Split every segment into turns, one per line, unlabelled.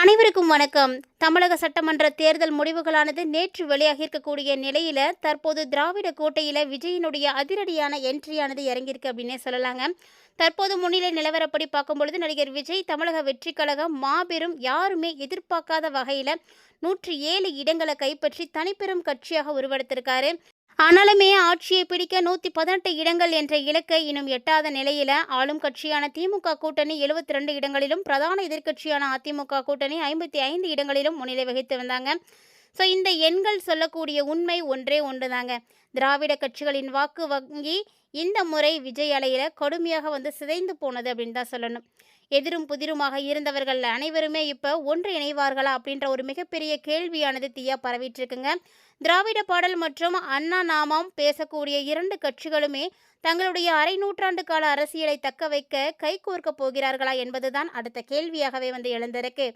அனைவருக்கும் வணக்கம். தமிழக சட்டமன்ற தேர்தல் முடிவுகளானது நேற்று வெளியாகியிருக்கக்கூடிய நிலையில் தற்போது திராவிட கோட்டையில் விஜயினுடைய அதிரடியான என்ட்ரியானது இறங்கியிருக்கு அப்படின்னே சொல்லலாங்க. தற்போது முன்னிலை நிலவரப்படி பார்க்கும்பொழுது நடிகர் விஜய் தமிழக வெற்றி கழகம் மாபெரும் யாருமே எதிர்பார்க்காத வகையில் 107 இடங்களை கைப்பற்றி தனிப்பெரும் கட்சியாக உருவெடுத்திருக்காரு. ஆனாலுமே ஆட்சியை பிடிக்க 118 இடங்கள் என்ற இலக்கை இன்னும் எட்டாத நிலையில் ஆளும் கட்சியான திமுக கூட்டணி 72 இடங்களிலும் பிரதான எதிர்க்கட்சியான அதிமுக கூட்டணி 55 இடங்களிலும் முன்னிலை வகித்து வந்தாங்க. ஸோ இந்த எண்கள் சொல்லக்கூடிய உண்மை ஒன்றே ஒன்றுதாங்க. திராவிட கட்சிகளின் வாக்கு வங்கி இந்த முறை விஜய் அலையில் கடுமையாக சிதைந்து போனது அப்படின்னு தான் சொல்லணும். எதிரும் புதிருமாக இருந்தவர்கள் அனைவருமே இப்போ ஒன்று இணைவார்களா அப்படின்ற ஒரு மிகப்பெரிய கேள்வியானது தீயா பரவிட்டு இருக்குங்க. திராவிட பாடல் மற்றும் அண்ணா நாமம் பேசக்கூடிய இரண்டு கட்சிகளுமே தங்களுடைய அரை நூற்றாண்டு கால அரசியலை தக்க வைக்க கைகோர்க்க போகிறார்களா என்பதுதான் அடுத்த கேள்வியாகவே எழுந்திருக்கு.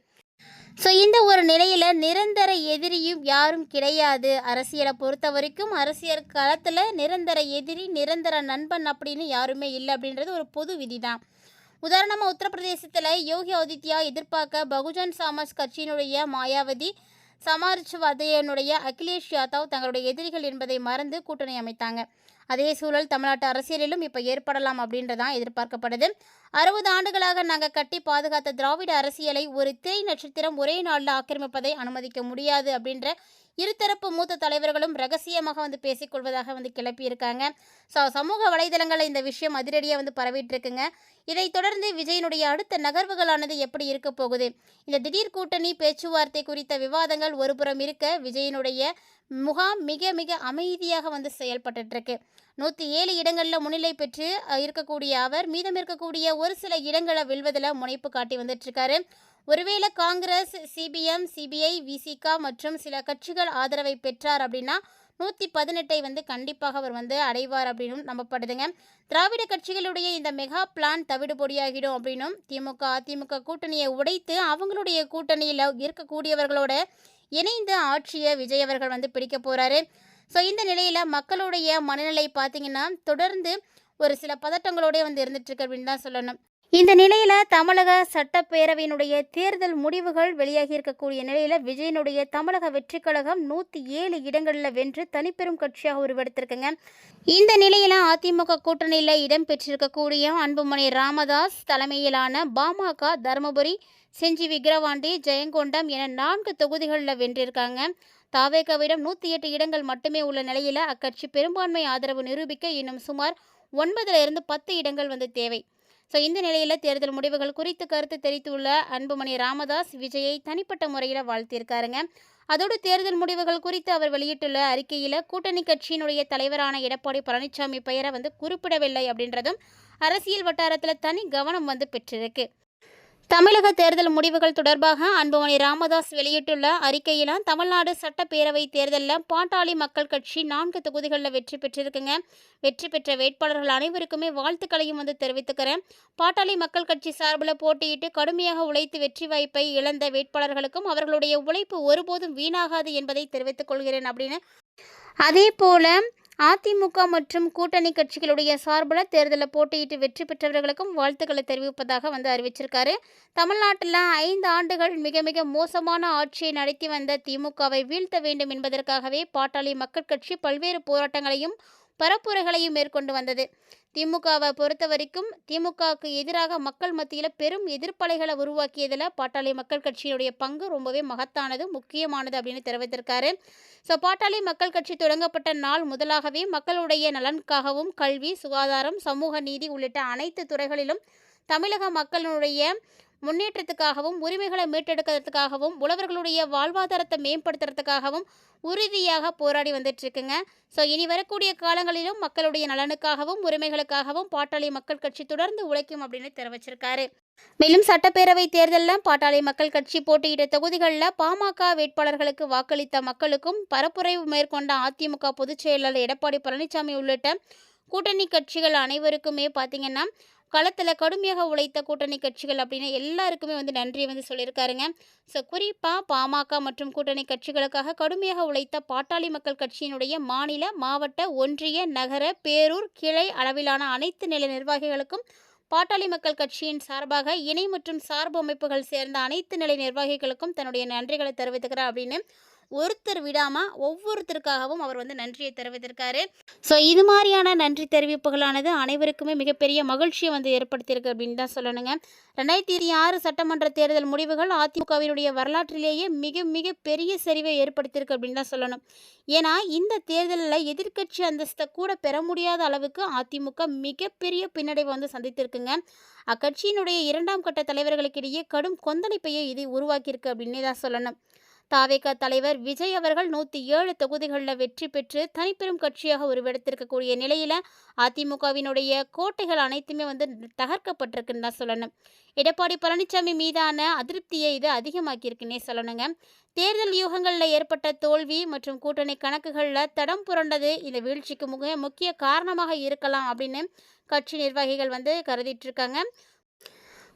ஸோ இந்த ஒரு நிலையில் நிரந்தர எதிரியும் யாரும் கிடையாது. அரசியலை பொறுத்த வரைக்கும் அரசியல் களத்தில் நிரந்தர எதிரி நிரந்தர நண்பன் அப்படின்னு யாருமே இல்லை அப்படின்றது ஒரு பொது விதி தான். உதாரணமாக உத்தரப்பிரதேசத்தில் யோகி ஆதித்யா எதிர்பார்க்க பகுஜன் சமாஜ் கட்சியினுடைய மாயாவதி, சமாஜ்வாதியினுடைய அகிலேஷ் யாதவ் தங்களுடைய எதிரிகள் என்பதை மறந்து கூட்டணி அமைத்தாங்க. அதே சூழல் தமிழ்நாட்டு அரசியலிலும் இப்போ ஏற்படலாம் அப்படின்றதான் எதிர்பார்க்கப்படுது. 60 ஆண்டுகளாக நாங்கள் கட்டி பாதுகாத்த திராவிட அரசியலை ஒரு திரை நட்சத்திரம் ஒரே நாளில் ஆக்கிரமிப்பதை அனுமதிக்க முடியாது அப்படின்ற இருதரப்பு மூத்த தலைவர்களும் ரகசியமாக பேசிக்கொள்வதாக கிளப்பியிருக்காங்க. சமூக வலைதளங்களில் இந்த விஷயம் அதிரடியாக பரவிட்டு இருக்குங்க. இதைத் தொடர்ந்து விஜயனுடைய அடுத்த நகர்வுகளானது எப்படி இருக்க போகுது? இந்த திடீர் கூட்டணி பேச்சுவார்த்தை குறித்த விவாதங்கள் ஒருபுறம் இருக்க, விஜயனுடைய முகாம் மிக மிக அமைதியாக செயல்பட்டு இருக்கு. 107 இடங்களில் முன்னிலை பெற்று இருக்கக்கூடிய அவர் மீதம் இருக்கக்கூடிய ஒரு சில இடங்களை வெல்வதில் முனைப்பு காட்டி வந்துட்டுருக்காரு. ஒருவேளை காங்கிரஸ், சிபிஎம், சிபிஐ, விசிகா மற்றும் சில கட்சிகள் ஆதரவை பெற்றார் அப்படின்னா 118 கண்டிப்பாக அவர் அடைவார் அப்படின்னு நம்பப்படுதுங்க. திராவிட கட்சிகளுடைய இந்த மெகா பிளான் தவிடுபொடியாகிடும் அப்படின்னும் திமுக அதிமுக கூட்டணியை உடைத்து அவங்களுடைய கூட்டணியில் இருக்கக்கூடியவர்களோட இணைந்து ஆட்சியை விஜய் அவர்கள் பிடிக்க போகிறாரு. ஸோ இந்த நிலையில் மக்களுடைய மனநிலை பார்த்திங்கன்னா தொடர்ந்து ஒரு சில பதட்டங்களோட இருந்துட்டுருக்கு அப்படின்னு தான் சொல்லணும். இந்த நிலையில் தமிழக சட்டப்பேரவையினுடைய தேர்தல் முடிவுகள் வெளியாகி இருக்கக்கூடிய நிலையில் விஜயனுடைய தமிழக வெற்றி கழகம் 107 இடங்களில் வென்று தனிப்பெரும் கட்சியாக உருவெடுத்திருக்குங்க. இந்த நிலையில் அதிமுக கூட்டணியில் இடம்பெற்றிருக்கக்கூடிய அன்புமணி ராமதாஸ் தலைமையிலான பாமக தருமபுரி, செஞ்சி விக்கிரவாண்டி, ஜெயங்கொண்டம் என 4 தொகுதிகளில் வென்றிருக்காங்க. தாவேகாவிடம் 108 இடங்கள் மட்டுமே உள்ள நிலையில் அக்கட்சி பெரும்பான்மை ஆதரவு நிரூபிக்க இன்னும் சுமார் 9லிருந்து 10 இடங்கள் தேவை. ஸோ இந்த நிலையில் தேர்தல் முடிவுகள் குறித்து கருத்து தெரிவித்துள்ள அன்புமணி ராமதாஸ் விஜயை தனிப்பட்ட முறையில் வாழ்த்தியிருக்காருங்க. அதோடு தேர்தல் முடிவுகள் குறித்து அவர் வெளியிட்டுள்ள அறிக்கையில் கூட்டணி கட்சியினுடைய தலைவரான எடப்பாடி பழனிசாமி பெயரை குறிப்பிடவில்லை அப்படின்றதும் அரசியல் வட்டாரத்தில் தனி கவனம் பெற்றிருக்கு. தமிழக தேர்தல் முடிவுகள் தொடர்பாக அன்புமணி ராமதாஸ் வெளியிட்டுள்ள அறிக்கையில் தமிழ்நாடு சட்டப்பேரவை தேர்தலில் பாட்டாளி மக்கள் கட்சி 4 தொகுதிகளில் வெற்றி பெற்றிருக்குங்க. வெற்றி பெற்ற வேட்பாளர்கள் அனைவருக்குமே வாழ்த்துக்களையும் தெரிவித்துக்கிறேன். பாட்டாளி மக்கள் கட்சி சார்பில் போட்டியிட்டு கடுமையாக உழைத்து வெற்றி வாய்ப்பை இழந்த வேட்பாளர்களுக்கும் அவர்களுடைய உழைப்பு ஒருபோதும் வீணாகாது என்பதை தெரிவித்துக் கொள்கிறேன் அப்படின்னு. அதே போல அதிமுக மற்றும் கூட்டணி கட்சிகளுடைய சார்பில் தேர்தலில் போட்டியிட்டு வெற்றி பெற்றவர்களுக்கும் வாழ்த்துக்களை தெரிவிப்பதாக அறிவிச்சிருக்காரு. தமிழ்நாட்டில் 5 ஆண்டுகள் மிக மிக மோசமான ஆட்சியை நடத்தி வந்த திமுகவை வீழ்த்த வேண்டும் என்பதற்காகவே பாட்டாளி மக்கள் கட்சி பல்வேறு போராட்டங்களையும் பரப்புரைகளையும் மேற்கொண்டு வந்தது. திமுகவை பொறுத்த வரைக்கும் திமுகவுக்கு எதிராக மக்கள் மத்தியில் பெரும் எதிர்ப்பலைகளை உருவாக்கியதில் பாட்டாளி மக்கள் கட்சியினுடைய பங்கு ரொம்பவே மகத்தானது, முக்கியமானது அப்படின்னு தெரிவித்திருக்காரு. ஸோ பாட்டாளி மக்கள் கட்சி தொடங்கப்பட்ட நாள் முதலாகவே மக்களுடைய நலனுக்காகவும் கல்வி, சுகாதாரம், சமூக நீதி உள்ளிட்ட அனைத்து துறைகளிலும் தமிழக மக்களுடைய முன்னேற்றத்துக்காகவும் உரிமைகளை மீட்டெடுக்கிறதுக்காகவும் உழவர்களுடைய வாழ்வாதாரத்தை மேம்படுத்துறதுக்காகவும் உறுதியாக போராடி வந்துட்டுருக்குங்க. ஸோ இனி வரக்கூடிய காலங்களிலும் மக்களுடைய நலனுக்காகவும் உரிமைகளுக்காகவும் பாட்டாளி மக்கள் கட்சி தொடர்ந்து உழைக்கும் அப்படின்னு தெரிவிச்சிருக்காரு. மேலும் சட்டப்பேரவை தேர்தலில் பாட்டாளி மக்கள் கட்சி போட்டியிட்ட தொகுதிகளில் பாமக வேட்பாளர்களுக்கு வாக்களித்த மக்களுக்கும் பரப்புரை மேற்கொண்ட அதிமுக பொதுச் செயலாளர் எடப்பாடி பழனிசாமி உள்ளிட்ட கூட்டணி கட்சிகள் அனைவருக்குமே பார்த்திங்கன்னா களத்தில் கடுமையாக உழைத்த கூட்டணி கட்சிகள் அப்படின்னு எல்லாருக்குமே நன்றி சொல்லியிருக்காருங்க. ஸோ குறிப்பாக பாமக மற்றும் கூட்டணி கட்சிகளுக்காக கடுமையாக உழைத்த பாட்டாளி மக்கள் கட்சியினுடைய மாநில, மாவட்ட, ஒன்றிய, நகர, பேரூர், கிளை அளவிலான அனைத்து நிலை நிர்வாகிகளுக்கும் பாட்டாளி மக்கள் கட்சியின் சார்பாக இணை மற்றும் சார்பு அமைப்புகள் சேர்ந்த அனைத்து நிலை நிர்வாகிகளுக்கும் தன்னுடைய நன்றிகளை தெரிவித்துக்கிறார் அப்படின்னு ஒருத்தர் விடாமல் ஒவ்வொருத்தருக்காகவும் அவர் வந்து நன்றியை தெரிவித்திருக்காரு. ஸோ இது மாதிரியான நன்றி தெரிவிப்புகளானது அனைவருக்குமே மிகப்பெரிய மகிழ்ச்சியை வந்து ஏற்படுத்தியிருக்கு அப்படின்னு தான் சொல்லணுங்க. 2026 சட்டமன்ற தேர்தல் முடிவுகள் அதிமுகவினுடைய வரலாற்றிலேயே மிக மிக பெரிய சரிவை ஏற்படுத்தியிருக்கு அப்படின்னு தான் சொல்லணும். ஏன்னா இந்த தேர்தலில் எதிர்க்கட்சி அந்தஸ்தை கூட பெற முடியாத அளவுக்கு அதிமுக மிகப்பெரிய பின்னடைவை வந்து சந்தித்திருக்குங்க. அக்கட்சியினுடைய 2ஆம் கட்ட தலைவர்களுக்கிடையே கடும் கொந்தளிப்பையை இது உருவாக்கியிருக்கு அப்படின்னே தான் சொல்லணும். தாவேகா தலைவர் விஜய் அவர்கள் 107 தொகுதிகளில் வெற்றி பெற்று தனிப்பெரும் கட்சியாக உருவெடுத்திருக்கக்கூடிய நிலையில் அதிமுகவினுடைய கோட்டைகள் அனைத்துமே வந்து தகர்க்கப்பட்டிருக்குன்னு தான் சொல்லணும். எடப்பாடி பழனிசாமி மீதான அதிருப்தியை இது அதிகமாக்கியிருக்குன்னே சொல்லணுங்க. தேர்தல் யூகங்களில் ஏற்பட்ட தோல்வி மற்றும் கூட்டணி கணக்குகளில் தடம் புரண்டது இந்த வீழ்ச்சிக்கு முக்கிய காரணமாக இருக்கலாம் அப்படின்னு கட்சி நிர்வாகிகள் வந்து கருதிட்டு இருக்காங்க.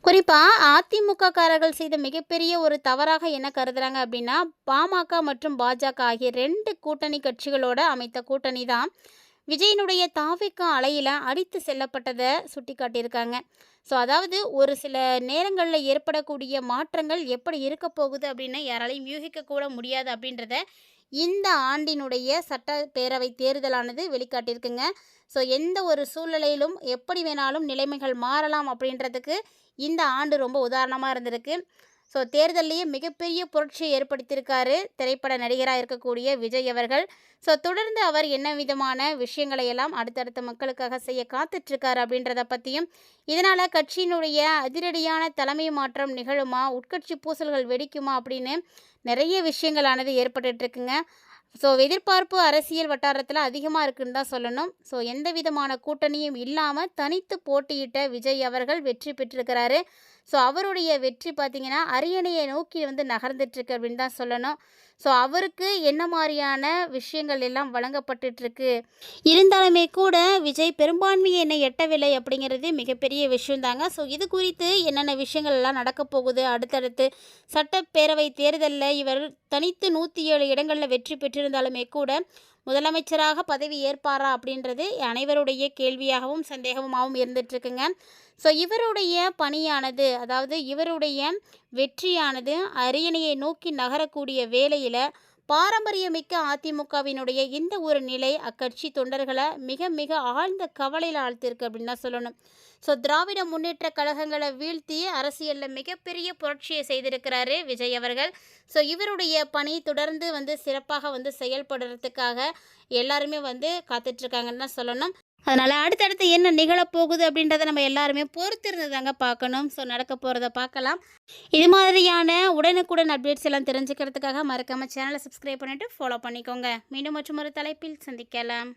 குறிப்பாக அதிமுககாரர்கள் செய்த மிகப்பெரிய ஒரு தவறாக என்ன கருதுறாங்க அப்படின்னா, பாமக மற்றும் பாஜக ஆகிய 2 கூட்டணி கட்சிகளோட அமைத்த கூட்டணி தான் விஜயனுடைய தாவேக்கா அலையில் அடித்து செல்லப்பட்டதை சுட்டி காட்டியிருக்காங்க. ஸோ அதாவது ஒரு சில நேரங்களில் ஏற்படக்கூடிய மாற்றங்கள் எப்படி இருக்க போகுது அப்படின்னு யாராலையும் யூகிக்கக்கூட முடியாது அப்படின்றத இந்த ஆண்டினுடைய சட்டப்பேரவை தேர்தலானது வெளிக்காட்டியிருக்குங்க. ஸோ எந்த ஒரு சூழ்நிலையிலும் எப்படி வேணாலும் நிலைமைகள் மாறலாம் அப்படின்றதுக்கு இந்த ஆண்டு ரொம்ப உதாரணமாக இருந்திருக்கு. ஸோ தேர்தல்லையே மிகப்பெரிய புரட்சியை ஏற்படுத்தியிருக்காரு திரைப்பட நடிகராக இருக்கக்கூடிய விஜய் அவர்கள். ஸோ தொடர்ந்து அவர் என்ன விதமான விஷயங்களை எல்லாம் அடுத்தடுத்த மக்களுக்காக செய்ய காத்துட்ருக்காரு அப்படின்றத பற்றியும், இதனால் கட்சியினுடைய அதிரடியான தலைமை மாற்றம் நிகழுமா, உட்கட்சி பூசல்கள் வெடிக்குமா அப்படின்னு நிறைய விஷயங்களானது ஏற்பட்டுருக்குங்க. ஸோ எதிர்பார்ப்பு அரசியல் வட்டாரத்தில் அதிகமாக இருக்குன்னு தான் சொல்லணும். ஸோ எந்த விதமான கூட்டணியும் இல்லாமல் தனித்து போட்டியிட்ட விஜய் அவர்கள் வெற்றி பெற்றிருக்கிறாரு. ஸோ அவருடைய வெற்றி பார்த்திங்கன்னா அரியணையை நோக்கி வந்து நகர்ந்துட்டுருக்கு அப்படின்னு தான் சொல்லணும். ஸோ அவருக்கு என்ன மாதிரியான விஷயங்கள் எல்லாம் வழங்கப்பட்டுருக்கு இருந்தாலுமே கூட விஜய் பெரும்பான்மையை என்ன எட்டவில்லை அப்படிங்கிறது மிகப்பெரிய விஷயந்தாங்க. ஸோ இது குறித்து என்னென்ன விஷயங்கள் எல்லாம் நடக்க போகுது, அடுத்தடுத்து சட்டப்பேரவை தேர்தலில் இவர் தனித்து 107 இடங்களில் வெற்றி பெற்றிருந்தாலுமே கூட முதலமைச்சராக பதவி ஏற்பாரா அப்படின்றது அனைவருடைய கேள்வியாகவும் சந்தேகமாகவும் இருந்துகிட்ருக்குங்க. ஸோ இவருடைய பணியானது, அதாவது இவருடைய வெற்றியானது அரியணையை நோக்கி நகரக்கூடிய வேளையில் பாரம்பரியமிக்க அதிமுகவினுடைய இந்த ஒரு நிலை அக்கட்சி தொண்டர்களை மிக மிக ஆழ்ந்த கவலையில் ஆழ்த்திருக்கு அப்படின்னு தான் சொல்லணும். ஸோ திராவிட முன்னேற்ற கழகங்களை வீழ்த்தி அரசியலில் மிகப்பெரிய புரட்சியை செய்திருக்கிறாரு விஜய் அவர்கள். ஸோ இவருடைய பணி தொடர்ந்து வந்து சிறப்பாக வந்து செயல்படுறதுக்காக எல்லாருமே வந்து காத்துட்ருக்காங்கன்னு தான் சொல்லணும். அதனால் அடுத்தடுத்து என்ன நிகழப்போகுது அப்படின்றத நம்ம எல்லாருமே பொறுத்திருந்து தாங்க பார்க்கணும். ஸோ நடக்க போகிறத பார்க்கலாம். இது மாதிரியான உடனுக்குடன் அப்டேட்ஸ் எல்லாம் தெரிஞ்சுக்கிறதுக்காக மறக்காமல் சேனலை சப்ஸ்கிரைப் பண்ணிவிட்டு ஃபாலோ பண்ணிக்கோங்க. மீண்டும் மற்றொரு தலைப்பில் சந்திக்கலாம்.